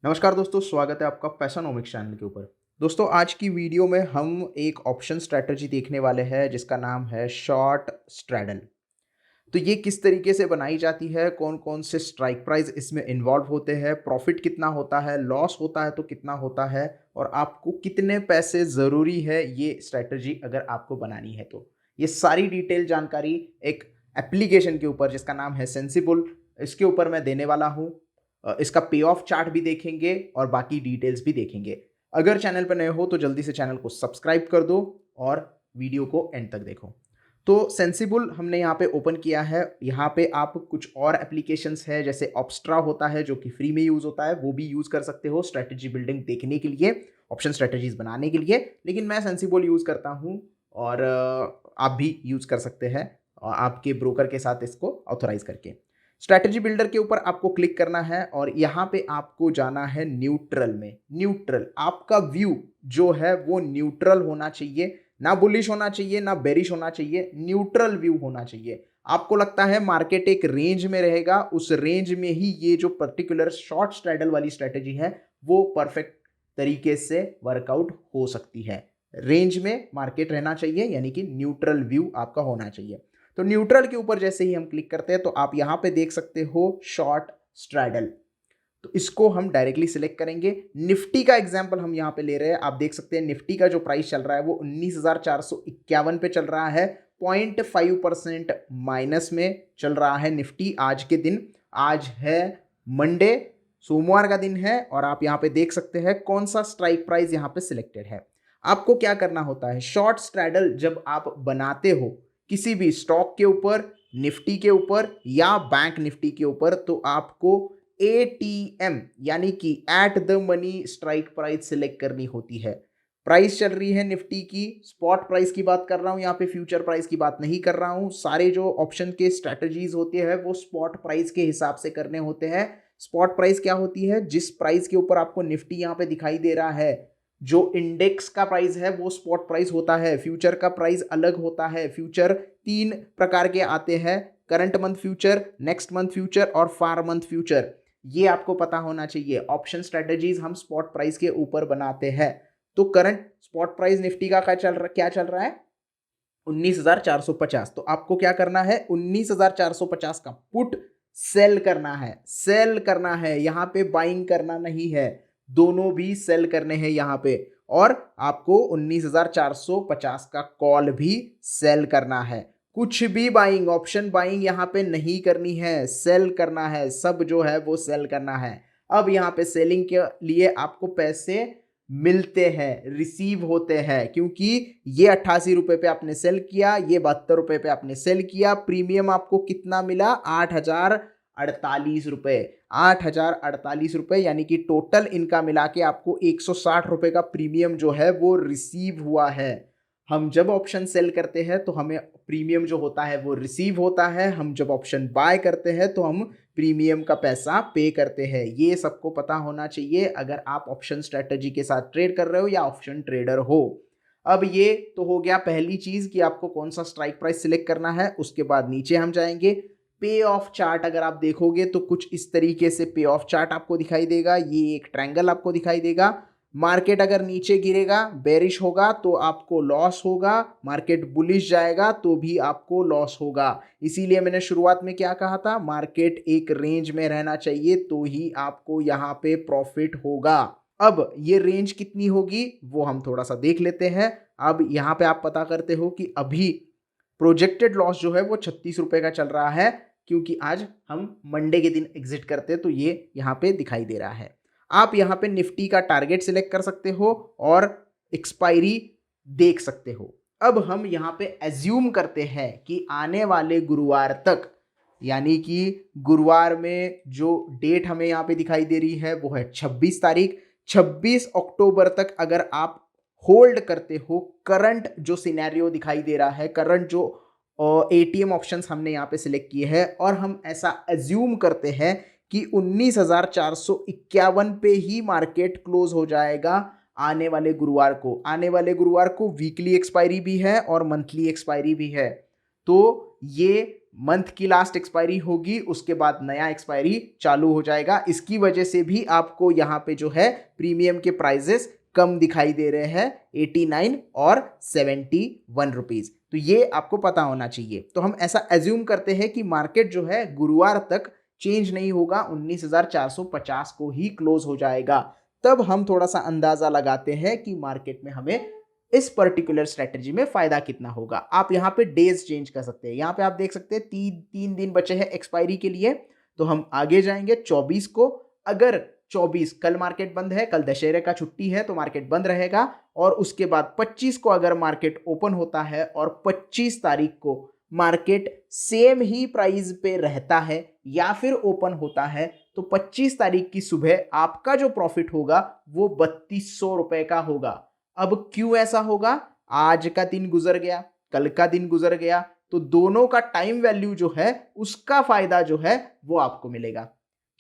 नमस्कार दोस्तों, स्वागत है आपका पैसानोमिक्स चैनल के ऊपर। दोस्तों, आज की वीडियो में हम एक ऑप्शन स्ट्रैटेजी देखने वाले हैं जिसका नाम है शॉर्ट स्ट्रैडल। तो ये किस तरीके से बनाई जाती है, कौन-कौन से स्ट्राइक प्राइस इसमें इन्वॉल्व होते हैं, प्रॉफिट कितना होता है, लॉस होता है तो कितना होता है और आपको कितने पैसे ज़रूरी है ये स्ट्रैटेजी अगर आपको बनानी है तो। ये सारी डिटेल जानकारी एक एप्लीकेशन के ऊपर जिसका नाम है सेंसिबल, इसके ऊपर मैं देने वाला हूँ। इसका पे ऑफ चार्ट भी देखेंगे और बाकी डिटेल्स भी देखेंगे। अगर चैनल पर नए हो तो जल्दी से चैनल को सब्सक्राइब कर दो और वीडियो को एंड तक देखो। तो सेंसिबल हमने यहाँ पे ओपन किया है। यहाँ पे आप कुछ और एप्लीकेशंस है जैसे ऑब्स्ट्रा होता है जो कि फ्री में यूज़ होता है, वो भी यूज़ कर सकते हो स्ट्रैटेजी बिल्डिंग देखने के लिए, ऑप्शन स्ट्रैटेजीज बनाने के लिए। लेकिन मैं सेंसिबल यूज़ करता हूँ और आप भी यूज़ कर सकते हैं आपके ब्रोकर के साथ इसको ऑथोराइज करके। स्ट्रैटेजी बिल्डर के ऊपर आपको क्लिक करना है और यहाँ पे आपको जाना है न्यूट्रल में। न्यूट्रल, आपका व्यू जो है वो न्यूट्रल होना चाहिए, ना बुलिश होना चाहिए ना बेरिश होना चाहिए, न्यूट्रल व्यू होना चाहिए। आपको लगता है मार्केट एक रेंज में रहेगा, उस रेंज में ही ये जो पर्टिकुलर शॉर्ट स्ट्रैडल वाली स्ट्रैटेजी है वो परफेक्ट तरीके से वर्कआउट हो सकती है। रेंज में मार्केट रहना चाहिए, यानी कि न्यूट्रल व्यू आपका होना चाहिए। तो न्यूट्रल के ऊपर जैसे ही हम क्लिक करते हैं तो आप यहां पे देख सकते हो शॉर्ट स्ट्रैडल। तो इसको हम डायरेक्टली सिलेक्ट करेंगे। निफ्टी का एग्जांपल हम यहां पे ले रहे हैं। आप देख सकते हैं निफ्टी का जो प्राइस चल रहा है वो 19,451 पे चल रहा है। 0.5% माइनस में चल रहा है निफ्टी आज के दिन। आज है मंडे, सोमवार का दिन है और आप यहां पे देख सकते हैं कौन सा स्ट्राइक प्राइस यहां पे सिलेक्टेड है। आपको क्या करना होता है, शॉर्ट स्ट्रैडल जब आप बनाते हो किसी भी स्टॉक के ऊपर, निफ्टी के ऊपर या बैंक निफ्टी के ऊपर, तो आपको एटीएम यानी कि at the money strike price select करनी होती है। प्राइस चल रही है निफ्टी की, स्पॉट प्राइस की बात कर रहा हूं, यहाँ पे फ्यूचर प्राइस की बात नहीं कर रहा हूं। सारे जो ऑप्शन के स्ट्रेटजीज होते हैं वो स्पॉट प्राइस के हिसाब से करने होते हैं। स्पॉट प्राइस क्या होती है, जिस प्राइस के ऊपर आपको निफ्टी यहाँ पे दिखाई दे रहा है, जो इंडेक्स का प्राइस है वो स्पॉट प्राइस होता है। फ्यूचर का प्राइस अलग होता है। फ्यूचर 3 प्रकार के आते हैं, current month future, next month future और फार मंथ फ्यूचर। ये आपको पता होना चाहिए। ऑप्शन स्ट्रेटजीज हम स्पॉट प्राइस के ऊपर बनाते हैं। तो करंट स्पॉट प्राइस निफ्टी का क्या चल रहा है, 19,450। तो आपको क्या करना है, 19,450 का पुट सेल करना है। सेल करना है, यहां पे बाइंग करना नहीं है, दोनों भी सेल करने हैं यहां पे। और आपको 19,450 का कॉल भी सेल करना है। कुछ भी बाइंग, ऑप्शन बाइंग यहां पे नहीं करनी है, सेल करना है। सब जो है वो सेल करना है। अब यहां पे सेलिंग के लिए आपको पैसे मिलते हैं, रिसीव होते हैं, क्योंकि ये 88 रुपए पे आपने सेल किया, ये 72 रुपए पे आपने सेल किया। प्रीमियम आपको कितना मिला, 8,048 रुपए। 8,048 रुपए यानी कि टोटल इनका मिला के आपको 160 रुपए का प्रीमियम जो है वो रिसीव हुआ है। हम जब ऑप्शन सेल करते हैं तो हमें प्रीमियम जो होता है वो रिसीव होता है। हम जब ऑप्शन बाय करते हैं तो हम प्रीमियम का पैसा पे करते हैं। ये सबको पता होना चाहिए अगर आप ऑप्शन स्ट्रेटजी के साथ ट्रेड कर रहे हो या ऑप्शन ट्रेडर हो। अब ये तो हो गया पहली चीज कि आपको कौन सा स्ट्राइक प्राइस सिलेक्ट करना है। उसके बाद नीचे हम जाएंगे, पे ऑफ चार्ट अगर आप देखोगे तो कुछ इस तरीके से पे ऑफ चार्ट आपको दिखाई देगा। ये एक ट्रायंगल आपको दिखाई देगा। मार्केट अगर नीचे गिरेगा, बेरिश होगा तो आपको लॉस होगा, मार्केट बुलिश जाएगा तो भी आपको लॉस होगा। इसीलिए मैंने शुरुआत में क्या कहा था, मार्केट एक रेंज में रहना चाहिए तो ही आपको यहाँ पे प्रॉफिट होगा। अब ये रेंज कितनी होगी वो हम थोड़ा सा देख लेते हैं। अब यहाँ पे आप पता करते हो कि अभी प्रोजेक्टेड लॉस जो है वो 36 रुपए का चल रहा है, क्योंकि आज हम मंडे के दिन एग्जिट करते हैं तो ये यहाँ पे दिखाई दे रहा है। आप यहाँ पे निफ्टी का टारगेट सिलेक्ट कर सकते हो और एक्सपायरी देख सकते हो। अब हम यहाँ पे एज्यूम करते हैं कि आने वाले गुरुवार तक, यानी कि गुरुवार में जो डेट हमें यहाँ पे दिखाई दे रही है वो है 26 तारीख, 26 अक्टूबर तक अगर आप होल्ड करते हो, करंट जो सिनेरियो दिखाई दे रहा है, करंट जो एटीएम ऑप्शंस हमने यहाँ पे सिलेक्ट किए हैं, और हम ऐसा एज्यूम करते हैं कि 19,451 पे ही मार्केट क्लोज हो जाएगा आने वाले गुरुवार को। आने वाले गुरुवार को वीकली एक्सपायरी भी है और मंथली एक्सपायरी भी है। तो ये मंथ की लास्ट एक्सपायरी होगी, उसके बाद नया एक्सपायरी चालू हो जाएगा। इसकी वजह से भी आपको यहाँ पे जो है प्रीमियम के प्राइजेस कम दिखाई दे रहे हैं, 89 और 71 रुपीज। तो ये आपको पता होना चाहिए। तो हम ऐसा एज्यूम करते हैं कि मार्केट जो है गुरुवार तक चेंज नहीं होगा, 19,450 को ही क्लोज हो जाएगा। तब हम थोड़ा सा अंदाजा लगाते हैं कि मार्केट में हमें इस पर्टिकुलर स्ट्रेटजी में फायदा कितना होगा। आप यहाँ पे डेज चेंज कर सकते हैं। यहाँ पे आप देख सकते हैं तीन दिन बचे हैं एक्सपायरी के लिए। तो हम आगे जाएंगे 24 को। अगर 24 कल मार्केट बंद है, कल दशहरे का छुट्टी है तो मार्केट बंद रहेगा। और उसके बाद 25 को अगर मार्केट ओपन होता है और 25 तारीख को मार्केट सेम ही प्राइस पे रहता है या फिर ओपन होता है, तो 25 तारीख की सुबह आपका जो प्रॉफिट होगा वो 3200 रुपए का होगा। अब क्यों ऐसा होगा? आज का दिन गुजर गया, कल का दिन गुजर गया, तो दोनों का टाइम वैल्यू जो है उसका फायदा जो है वो आपको मिलेगा,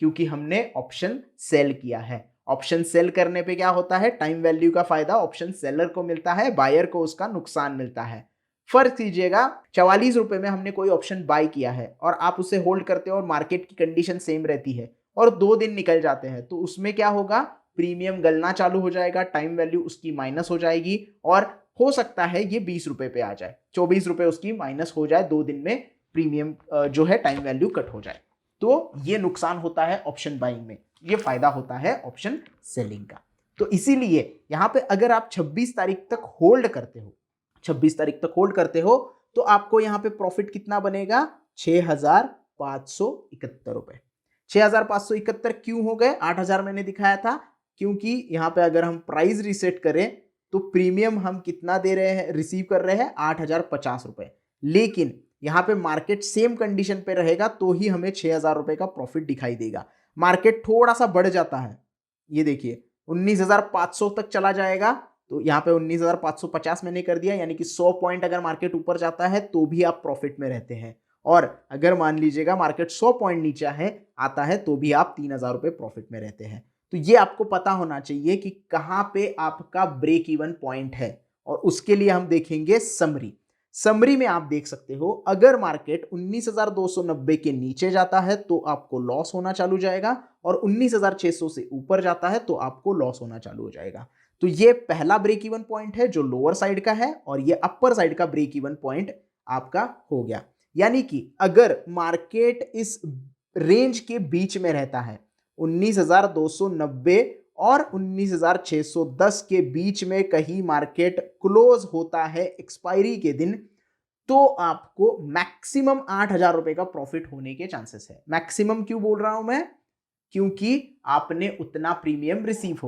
क्योंकि हमने ऑप्शन सेल किया है। ऑप्शन सेल करने पे क्या होता है? टाइम वैल्यू का फायदा ऑप्शन सेलर को मिलता है, बायर को उसका नुकसान मिलता है। फर्क कीजिएगा, 44 रुपए में हमने कोई ऑप्शन बाय किया है और आप उसे होल्ड करते हो और मार्केट की कंडीशन सेम रहती है और 2 दिन निकल जाते हैं, तो उसमें क्या होगा? प्रीमियम गलना चालू हो जाएगा, टाइम वैल्यू उसकी माइनस हो जाएगी और हो सकता है ये 20 रुपए पे आ जाए, 24 रुपए उसकी माइनस हो जाए, 2 दिन में प्रीमियम जो है टाइम वैल्यू कट हो जाए। तो ये नुकसान होता है ऑप्शन बाइंग में, ये फायदा होता है ऑप्शन सेलिंग का। तो इसीलिए यहां पे अगर आप 26 तारीख तक होल्ड करते हो, 26 तारीख तक होल्ड करते हो, तो आपको यहां पे प्रॉफिट कितना बनेगा? 6,571 रुपए। 6,571 क्यों हो गए? 8,000 मैंने दिखाया था, क्योंकि यहां पे अगर हम प्राइस रीसेट करें तो प्रीमियम हम कितना दे रहे हैं, रिसीव कर रहे हैं? 8,050 रुपए। लेकिन यहां पे मार्केट सेम कंडीशन पे रहेगा तो ही हमें 6,000 रुपए का प्रॉफिट दिखाई देगा। मार्केट थोड़ा सा बढ़ जाता है, ये देखिए 19,500 तक चला जाएगा, तो यहाँ पे 19,550 मैंने कर दिया, यानी कि 100 पॉइंट अगर मार्केट ऊपर जाता है तो भी आप प्रॉफिट में रहते हैं। और अगर मान लीजिएगा मार्केट 100 पॉइंट नीचे है आता है तो भी आप 3,000 रुपए प्रॉफिट में रहते हैं। तो ये आपको पता होना चाहिए कि कहाँ पे आपका ब्रेक इवन पॉइंट है, और उसके लिए हम देखेंगे समरी। समरी में आप देख सकते हो, अगर मार्केट 19,290 के नीचे जाता है तो आपको लॉस होना चालू जाएगा, और 19,600 से ऊपर जाता है तो आपको लॉस होना चालू हो जाएगा। तो ये पहला ब्रेक इवन पॉइंट है जो लोअर साइड का है, और ये अपर साइड का ब्रेक इवन पॉइंट आपका हो गया। यानी कि अगर मार्केट इस रेंज के बीच में रहता है, 19,290 और 19,610 के बीच में कहीं मार्केट क्लोज होता है एक्सपायरी के दिन, तो आपको मैक्सिमम 8,000 रुपए का प्रॉफिट होने के चांसेस है। मैक्सिमम क्यों बोल रहा हूं मैं? क्योंकि आपने उतना प्रीमियम रिसीव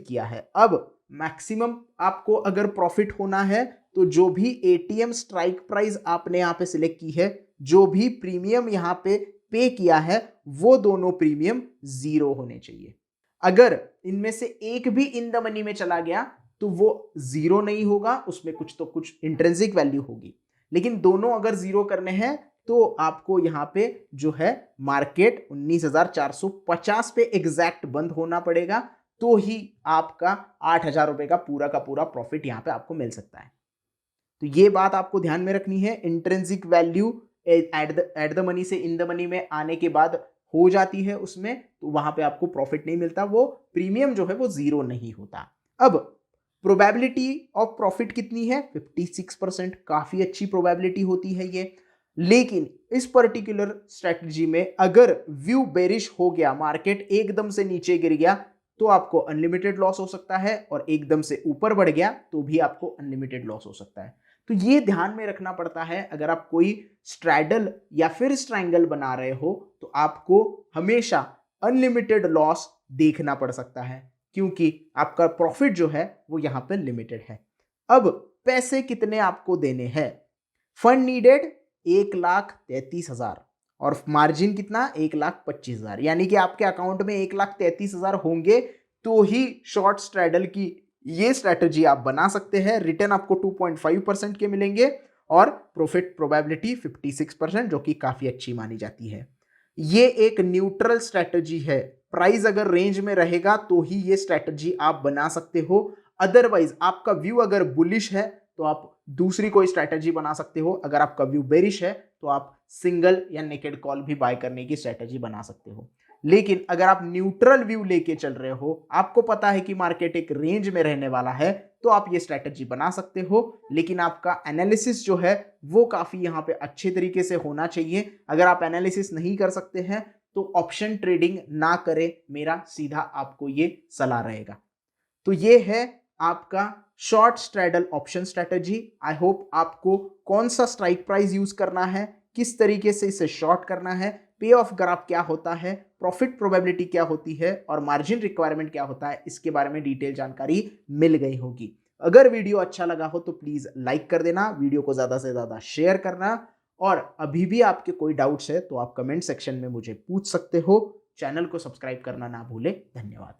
किया है। अब मैक्सिमम आपको अगर प्रॉफिट होना है तो जो भी एटीएम स्ट्राइक प्राइस आपने यहां पे सिलेक्ट की है, जो भी प्रीमियम यहां पे पे किया है, वो दोनों प्रीमियम 0 होने चाहिए। अगर इनमें से एक भी इन द मनी में चला गया तो वो 0 नहीं होगा, उसमें कुछ तो कुछ इंट्रिंसिक वैल्यू होगी। लेकिन दोनों अगर 0 करने हैं तो आपको यहां पे जो है मार्केट 19,450 पे एग्जैक्ट बंद होना पड़ेगा, तो ही आपका 8,000 रुपए का पूरा प्रॉफिट यहां पे आपको मिल सकता है। तो ये बात आपको ध्यान में रखनी है। Intrinsic value at the money से इन द मनी में आने के बाद हो जाती है उसमें, तो वहां पे आपको प्रॉफिट नहीं मिलता, वो प्रीमियम जो है वो 0 नहीं होता। अब प्रोबेबिलिटी ऑफ प्रॉफिट कितनी है? 56%। काफी अच्छी प्रोबेबिलिटी होती है ये। लेकिन इस पर्टिकुलर स्ट्रेटजी में अगर व्यू बेरिश हो गया, मार्केट एकदम से नीचे गिर गया, तो आपको अनलिमिटेड लॉस हो सकता है, और एकदम से ऊपर बढ़ गया तो भी आपको अनलिमिटेड लॉस हो सकता है। तो ये ध्यान में रखना पड़ता है। अगर आप कोई स्ट्रैडल या फिर स्ट्रैंगल बना रहे हो तो आपको हमेशा अनलिमिटेड लॉस देखना पड़ सकता है, क्योंकि आपका प्रॉफिट जो है वो यहां पे लिमिटेड है। अब पैसे कितने आपको देने हैं? फंड नीडेड 1,33,000 और मार्जिन कितना? 1,25,000। यानी कि आपके अकाउंट में 1,33,000 होंगे तो ही शॉर्ट स्ट्रैडल की ये स्ट्रैटेजी आप बना सकते हैं। रिटर्न आपको 2.5% के मिलेंगे और प्रॉफिट प्रोबेबिलिटी 56%, जो कि काफी अच्छी मानी जाती है। ये एक न्यूट्रल स्ट्रैटेजी है। प्राइस अगर रेंज में रहेगा तो ही ये स्ट्रैटेजी आप बना सकते हो। अदरवाइज आपका व्यू अगर बुलिश है तो आप दूसरी कोई स्ट्रैटेजी बना सकते हो। अगर आपका व्यू बेरिश है तो आप सिंगल या नेकेड कॉल भी बाय करने की स्ट्रेटजी बना सकते हो। लेकिन अगर आप न्यूट्रल व्यू लेके चल रहे हो, आपको पता है कि मार्केट एक रेंज में रहने वाला है, तो आप ये स्ट्रेटजी बना सकते हो। लेकिन आपका एनालिसिस जो है वो काफी यहाँ पे अच्छे तरीके से होना चाहिए। अगर आप एनालिसिस नहीं कर सकते हैं तो ऑप्शन ट्रेडिंग ना करें, मेरा सीधा आपको ये सलाह रहेगा। तो ये है आपका short straddle option strategy. I hope आपको कौन सा स्ट्राइक प्राइस यूज करना है, किस तरीके से इसे शॉर्ट करना है, पे ऑफ ग्राफ क्या होता है, प्रॉफिट प्रोबेबिलिटी क्या होती है और मार्जिन रिक्वायरमेंट क्या होता है, इसके बारे में डिटेल जानकारी मिल गई होगी। अगर वीडियो अच्छा लगा हो तो प्लीज लाइक कर देना, वीडियो को ज्यादा से ज्यादा शेयर करना, और अभी भी आपके कोई डाउट्स है तो आप कमेंट सेक्शन में मुझे पूछ सकते हो। चैनल को सब्सक्राइब करना ना भूले। धन्यवाद।